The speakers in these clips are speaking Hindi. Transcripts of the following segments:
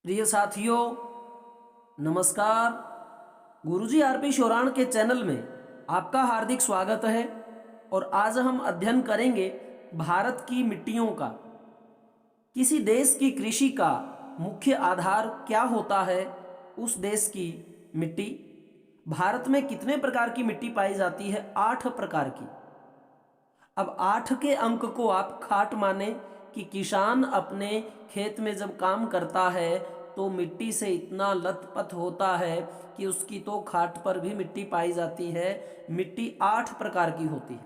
प्रिय साथियों, नमस्कार। गुरुजी आरपी शोराण के चैनल में आपका हार्दिक स्वागत है। और आज हम अध्ययन करेंगे भारत की मिट्टियों का। किसी देश की कृषि का मुख्य आधार क्या होता है? उस देश की मिट्टी। भारत में कितने प्रकार की मिट्टी पाई जाती है? 8 प्रकार की। अब 8 के अंक को आप खाट माने कि किसान अपने खेत में जब काम करता है तो मिट्टी से इतना लथपथ होता है कि उसकी तो खाट पर भी मिट्टी पाई जाती है। मिट्टी 8 प्रकार की होती है।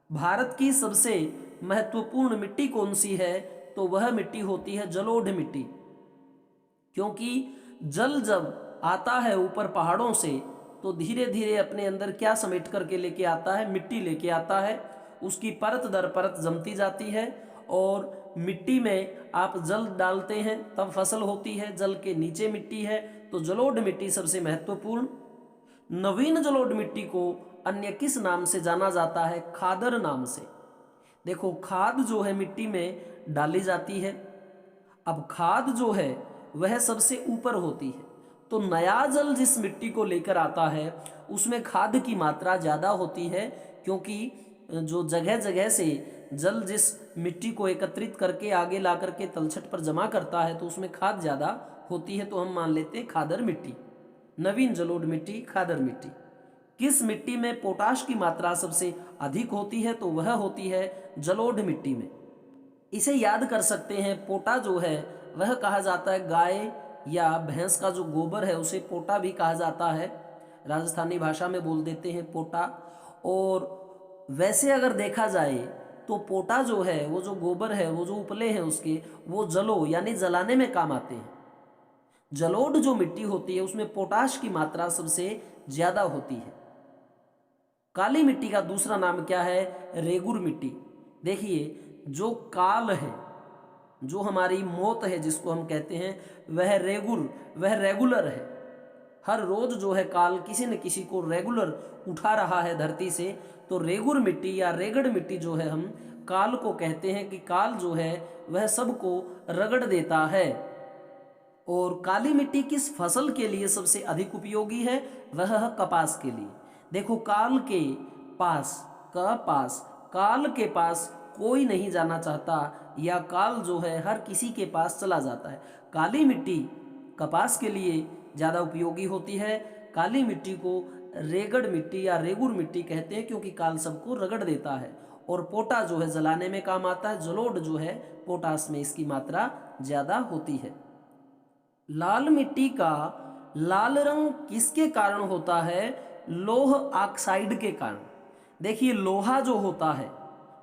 भारत की सबसे महत्वपूर्ण मिट्टी कौन सी है? तो वह मिट्टी होती है जलोढ़ मिट्टी। क्योंकि जल जब आता है ऊपर पहाड़ों से तो धीरे धीरे अपने अंदर क्या समेट करके लेके आता है? मिट्टी लेके आता है। उसकी परत दर परत जमती जाती है और मिट्टी में आप जल डालते हैं तब फसल होती है। जल के नीचे मिट्टी है तो जलोढ़ मिट्टी सबसे महत्वपूर्ण। नवीन जलोढ़ मिट्टी को अन्य किस नाम से जाना जाता है? खादर नाम से। देखो, खाद जो है मिट्टी में डाली जाती है। अब खाद जो है वह सबसे ऊपर होती है, तो नया जल जिस मिट्टी को लेकर आता है उसमें खाद की मात्रा ज़्यादा होती है। क्योंकि जो जगह जगह से जल जिस मिट्टी को एकत्रित करके आगे ला करके तलछट पर जमा करता है तो उसमें खाद ज़्यादा होती है, तो हम मान लेते हैं खादर मिट्टी। नवीन जलोढ़ मिट्टी, खादर मिट्टी। किस मिट्टी में पोटाश की मात्रा सबसे अधिक होती है? तो वह होती है जलोढ़ मिट्टी में। इसे याद कर सकते हैं। पोटा जो है वह कहा जाता है, गाय या भैंस का जो गोबर है उसे पोटा भी कहा जाता है। राजस्थानी भाषा में बोल देते हैं पोटा। और वैसे अगर देखा जाए तो पोटा जो है, वो जो गोबर है, वो जो उपले हैं उसके, वो जलो यानी जलाने में काम आते हैं। जलोढ़ जो मिट्टी होती है उसमें पोटाश की मात्रा सबसे ज्यादा होती है। काली मिट्टी का दूसरा नाम क्या है? रेगुर मिट्टी। देखिए, जो काल है, जो हमारी मौत है जिसको हम कहते हैं, वह रेगुलर है। हर रोज जो है काल किसी न किसी को रेगुलर उठा रहा है धरती से। तो रेगुर मिट्टी या रेगड़ मिट्टी जो है, हम काल को कहते हैं कि काल जो है वह सबको रगड़ देता है। और काली मिट्टी किस फसल के लिए सबसे अधिक उपयोगी है? वह है कपास के लिए। देखो, काल के पास, काल के पास कोई नहीं जाना चाहता, या काल जो है हर किसी के पास चला जाता है। काली मिट्टी कपास के लिए ज़्यादा उपयोगी होती है। काली मिट्टी को रेगड़ मिट्टी या रेगुर मिट्टी कहते हैं क्योंकि काल सबको रगड़ देता है। और पोटा जो है जलाने में काम आता है। जलोढ़ जो है पोटास में इसकी मात्रा ज़्यादा होती है। लाल मिट्टी का लाल रंग किसके कारण होता है? लोह ऑक्साइड के कारण। देखिए, लोहा जो होता है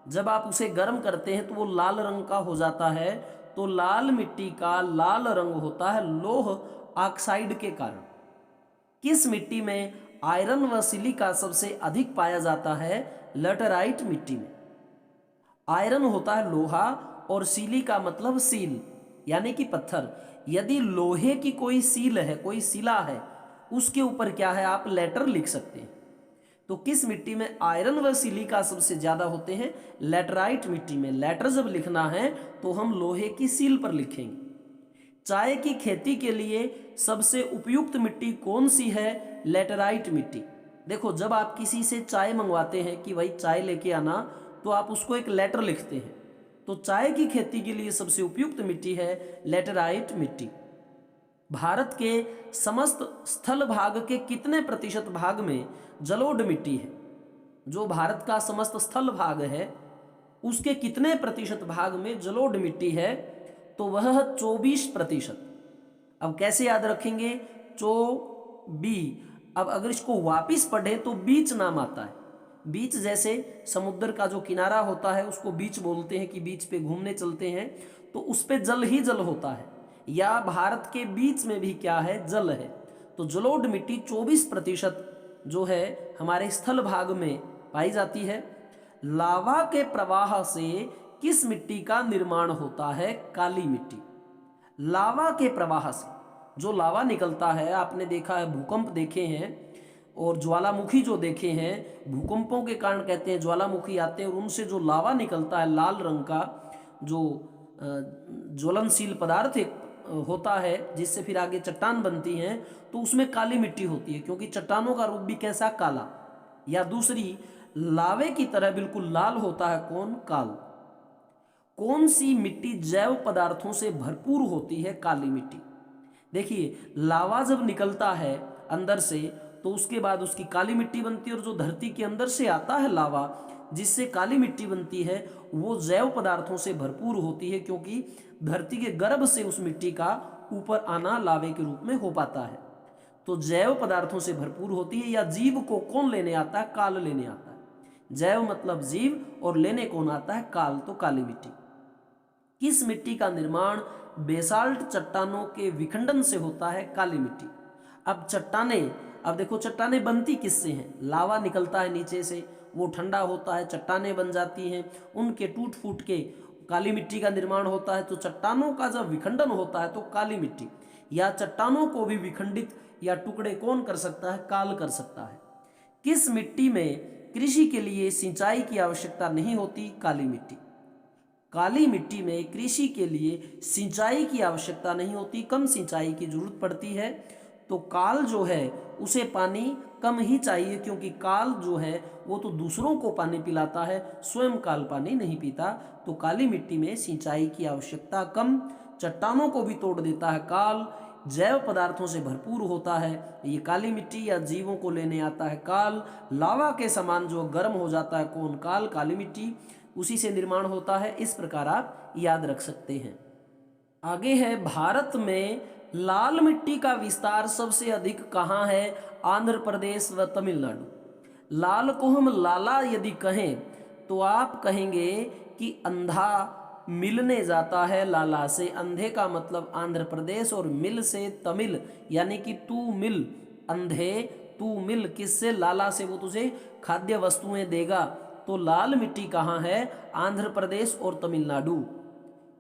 जब आप उसे गर्म करते हैं तो वो लाल रंग का हो जाता है। तो लाल मिट्टी का लाल रंग होता है लोह ऑक्साइड के कारण। किस मिट्टी में आयरन व सिलिका सबसे अधिक पाया जाता है? लैटेराइट मिट्टी में। आयरन होता है लोहा और सिलिका मतलब सील यानी कि पत्थर। यदि लोहे की कोई सील है, कोई सिला है, उसके ऊपर क्या है? आप लेटर लिख सकते हैं। तो किस मिट्टी में आयरन व सिलिका सबसे ज्यादा होते हैं? लैटेराइट मिट्टी में। लेटर जब लिखना है तो हम लोहे की सील पर लिखेंगे। चाय की खेती के लिए सबसे उपयुक्त मिट्टी कौन सी है? लैटेराइट मिट्टी। देखो, जब आप किसी से चाय मंगवाते हैं कि भाई चाय लेके आना, तो आप उसको एक लेटर लिखते हैं। तो चाय की खेती के लिए सबसे उपयुक्त मिट्टी है लैटेराइट मिट्टी। भारत के समस्त स्थल भाग के कितने प्रतिशत भाग में जलोढ़ मिट्टी है? जो भारत का समस्त स्थल भाग है उसके कितने प्रतिशत भाग में जलोढ़ मिट्टी है? तो वह 24%। अब कैसे याद रखेंगे? बी। अब अगर इसको वापिस पढ़े तो बीच नाम आता है। बीच जैसे समुद्र का जो किनारा होता है उसको बीच बोलते हैं कि बीच पे घूमने चलते हैं, तो उस पे जल ही जल होता है। या भारत के बीच में भी क्या है? जल है। तो जलोढ़ मिट्टी 24% जो है हमारे स्थल भाग में पाई जाती है। लावा के प्रवाह से किस मिट्टी का निर्माण होता है? काली मिट्टी। लावा के प्रवाह से जो लावा निकलता है, आपने देखा है, भूकंप देखे हैं और ज्वालामुखी जो देखे हैं, भूकंपों के कारण कहते हैं ज्वालामुखी आते हैं और उनसे जो लावा निकलता है लाल रंग का, जो ज्वलनशील पदार्थ होता है जिससे फिर आगे चट्टान बनती हैं, तो उसमें काली मिट्टी होती है, क्योंकि चट्टानों का रूप भी कैसा, काला। या दूसरी, लावे की तरह बिल्कुल लाल होता है, कौन, काल। कौन सी मिट्टी जैव पदार्थों से भरपूर होती है, काली मिट्टी। देखिए, लावा जब निकलता है अंदर से तो उसके बाद उसकी काली मिट्टी बनती है, और जो धरती के अंदर से आता है लावा जिससे काली मिट्टी बनती है, वो जैव पदार्थों से भरपूर होती है, क्योंकि धरती के गर्भ से उस मिट्टी का ऊपर आना लावे के रूप में हो पाता है। तो जैव पदार्थों से भरपूर होती है। या जीव को कौन लेने आता है, काल लेने आता है। जैव मतलब जीव, और लेने कौन आता है, काल, तो काली मिट्टी। किस मिट्टी का निर्माण बेसाल्ट चट्टानों के विखंडन से होता है, काली मिट्टी। अब चट्टानें, अब देखो चट्टानें बनती किससे हैं, लावा निकलता है नीचे से, वो ठंडा होता है, चट्टानें बन जाती हैं, उनके टूट फूट के काली मिट्टी का निर्माण होता है। तो चट्टानों का जब विखंडन होता है तो काली मिट्टी, या चट्टानों को भी विखंडित या टुकड़े कौन कर सकता है, काल कर सकता है। किस मिट्टी में कृषि के लिए सिंचाई की आवश्यकता नहीं होती, काली मिट्टी। काली मिट्टी में कृषि के लिए सिंचाई की आवश्यकता नहीं होती, कम सिंचाई की जरूरत पड़ती है। तो काल जो है उसे पानी कम ही चाहिए, क्योंकि काल जो है वो तो दूसरों को पानी पिलाता है, स्वयं काल पानी नहीं पीता। तो काली मिट्टी में सिंचाई की आवश्यकता कम, चट्टानों को भी तोड़ देता है काल, जैव पदार्थों से भरपूर होता है ये काली मिट्टी, या जीवों को लेने आता है काल, लावा के समान जो गर्म हो जाता है, कौन, काल, काली मिट्टी, उसी से निर्माण होता है। इस प्रकार आप याद रख सकते हैं। आगे है, भारत में लाल मिट्टी का विस्तार सबसे अधिक कहाँ है, आंध्र प्रदेश व तमिलनाडु। लाल को हम लाला यदि कहें तो आप कहेंगे कि अंधा मिलने जाता है लाला से, अंधे का मतलब आंध्र प्रदेश, और मिल से तमिल, यानी कि तू मिल, अंधे तू मिल, किससे, लाला से, वो तुझे खाद्य वस्तुएं देगा। तो लाल मिट्टी कहाँ है, आंध्र प्रदेश और तमिलनाडु,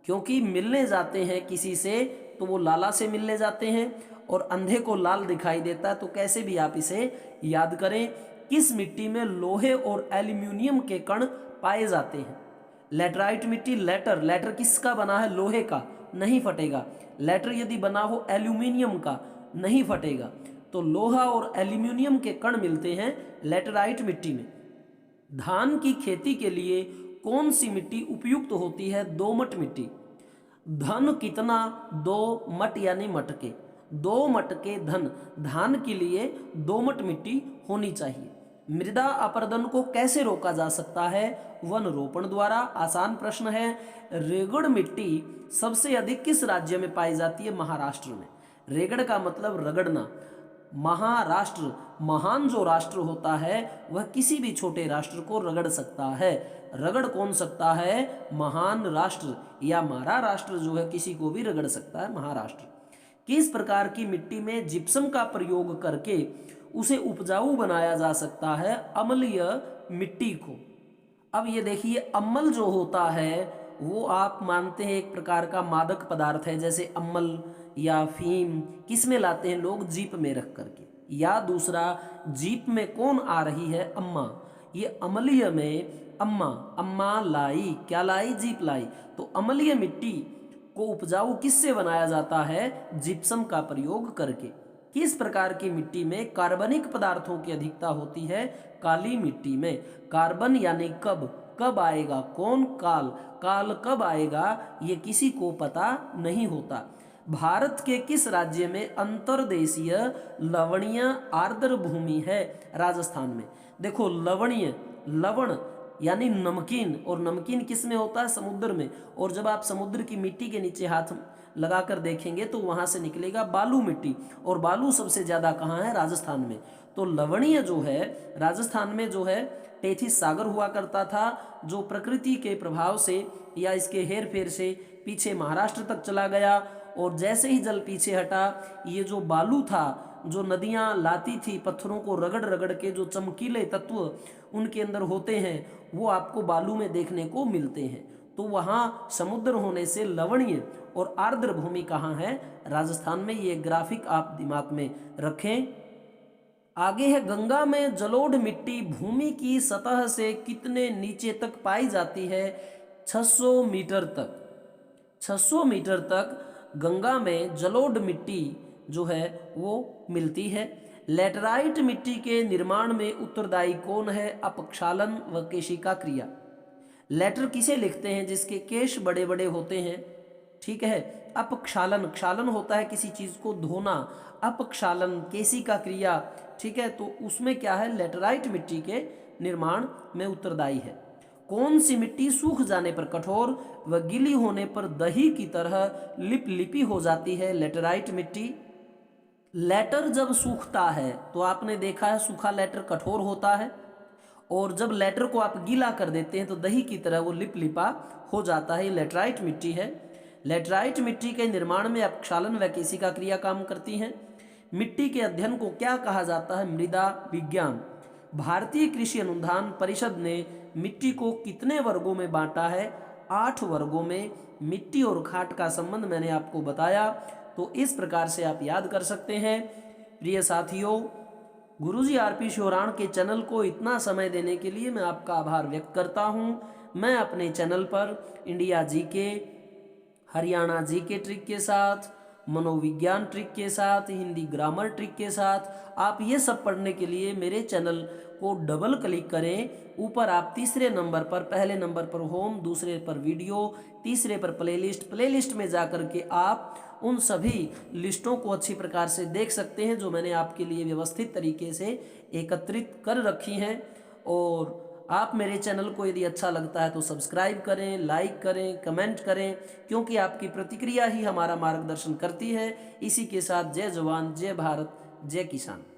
क्योंकि मिलने जाते हैं किसी से तो वो लाला से मिलने जाते हैं, और अंधे को लाल दिखाई देता है। तो कैसे भी आप इसे याद करें। किस मिट्टी में लोहे और एल्यूमिनियम के कण पाए जाते हैं, लेटराइट मिट्टी। लेटर, लेटर किसका बना है, लोहे का, नहीं फटेगा। लेटर यदि बना हो एल्यूमिनियम का, नहीं फटेगा। तो लोहा और एल्यूमिनियम के कण मिलते हैं लेटराइट मिट्टी में। धान की खेती के लिए कौन सी मिट्टी उपयुक्त होती है, दोमट मिट्टी। धन कितना, दो मट यानी मटके, दो मटके धन, धान के लिए दोमट मिट्टी होनी चाहिए। मृदा अपरदन को कैसे रोका जा सकता है, वन रोपण द्वारा। आसान प्रश्न है। रेगड़ मिट्टी सबसे अधिक किस राज्य में पाई जाती है, महाराष्ट्र में। रेगड़ का मतलब रगड़ना। महाराष्ट्र, महान जो राष्ट्र होता है वह किसी भी छोटे राष्ट्र को रगड़ सकता है। रगड़ कौन सकता है, महान राष्ट्र, या महाराष्ट्र जो है किसी को भी रगड़ सकता है, महाराष्ट्र। किस प्रकार की मिट्टी में जिप्सम का प्रयोग करके उसे उपजाऊ बनाया जा सकता है, अम्लीय मिट्टी को। अब ये देखिए, अम्ल जो होता है वो आप मानते हैं एक प्रकार का मादक पदार्थ है, जैसे अम्ल या फीम किस में लाते हैं लोग, जीप में रख करके। या दूसरा, जीप में कौन आ रही है, अम्मा, ये अम्लीय में अम्मा, अम्मा लाई, क्या लाई, जीप लाई। तो अम्लीय मिट्टी को उपजाऊ किससे बनाया जाता है, जिप्सम का प्रयोग करके। किस प्रकार की मिट्टी में कार्बनिक पदार्थों की अधिकता होती है, काली मिट्टी में। कार्बन यानी कब, कब आएगा, कौन, काल, काल कब आएगा ये किसी को पता नहीं होता। भारत के किस राज्य में अंतर्देशीय लवणीय आर्द्र भूमि है, राजस्थान में। देखो, लवणीय, लवण यानी नमकीन, और नमकीन किस में होता है, समुद्र में। और जब आप समुद्र की मिट्टी के नीचे हाथ लगाकर देखेंगे तो वहां से निकलेगा बालू मिट्टी, और बालू सबसे ज्यादा कहाँ है, राजस्थान में। तो लवणीय जो है राजस्थान में जो है टेथिस सागर हुआ करता था, जो प्रकृति के प्रभाव से या इसके हेर फेर से पीछे महाराष्ट्र तक चला गया। और जैसे ही जल पीछे हटा, ये जो बालू था, जो नदियां लाती थी पत्थरों को रगड़ रगड़ के, जो चमकीले तत्व उनके अंदर होते हैं वो आपको बालू में देखने को मिलते हैं। तो वहाँ समुद्र होने से लवणीय और आर्द्र भूमि कहाँ है, राजस्थान में। ये ग्राफिक आप दिमाग में रखें। आगे है, गंगा में जलोढ़ मिट्टी भूमि की सतह से कितने नीचे तक पाई जाती है, 600 मीटर तक। 600 मीटर तक गंगा में जलोढ़ मिट्टी जो है वो मिलती है। लेटराइट मिट्टी के निर्माण में उत्तरदायी कौन है? अपक्षालन व केशिका क्रिया। लेटर किसे लिखते हैं? जिसके केश बड़े बड़े होते हैं, ठीक है। अपक्षालन, क्षालन होता है किसी चीज को धोना, अपक्षालन केशिका क्रिया, ठीक है। तो उसमें क्या है? लेटराइट मिट्टी के निर्माण में उत्तरदायी है। कौन सी मिट्टी सूख जाने पर कठोर व गीली होने पर दही की तरह लिपलिपी हो जाती है? लेटराइट मिट्टी। लेटर जब सूखता है तो आपने देखा है सूखा लेटर कठोर होता है, और जब लेटर को आप गीला कर देते हैं तो दही की तरह वो लिपलिपा हो जाता है। लेटराइट मिट्टी है। लेटराइट मिट्टी के निर्माण में अपक्षालन व केशिका क्रिया काम करती हैं। मिट्टी के अध्ययन को क्या कहा जाता है? मृदा विज्ञान। भारतीय कृषि अनुसंधान परिषद ने मिट्टी को कितने वर्गों में बांटा है? 8 वर्गों में। मिट्टी और खाद का संबंध मैंने आपको बताया, तो इस प्रकार से आप याद कर सकते हैं। प्रिय साथियों, गुरुजी आरपी शोराण के चैनल को इतना समय देने के लिए मैं आपका आभार व्यक्त करता हूं। मैं अपने चैनल पर India GK, Haryana GK trick के साथ, मनोविज्ञान ट्रिक के साथ, हिंदी ग्रामर ट्रिक के साथ, आप ये सब पढ़ने के लिए मेरे चैनल को डबल क्लिक करें। ऊपर आप तीसरे नंबर पर, पहले नंबर पर होम, दूसरे पर वीडियो, तीसरे पर प्लेलिस्ट में जाकर के आप उन सभी लिस्टों को अच्छी प्रकार से देख सकते हैं जो मैंने आपके लिए व्यवस्थित तरीके से एकत्रित कर रखी हैं। और आप मेरे चैनल को यदि अच्छा लगता है तो सब्सक्राइब करें, लाइक करें, कमेंट करें, क्योंकि आपकी प्रतिक्रिया ही हमारा मार्गदर्शन करती है। इसी के साथ जय जवान, जय भारत, जय किसान।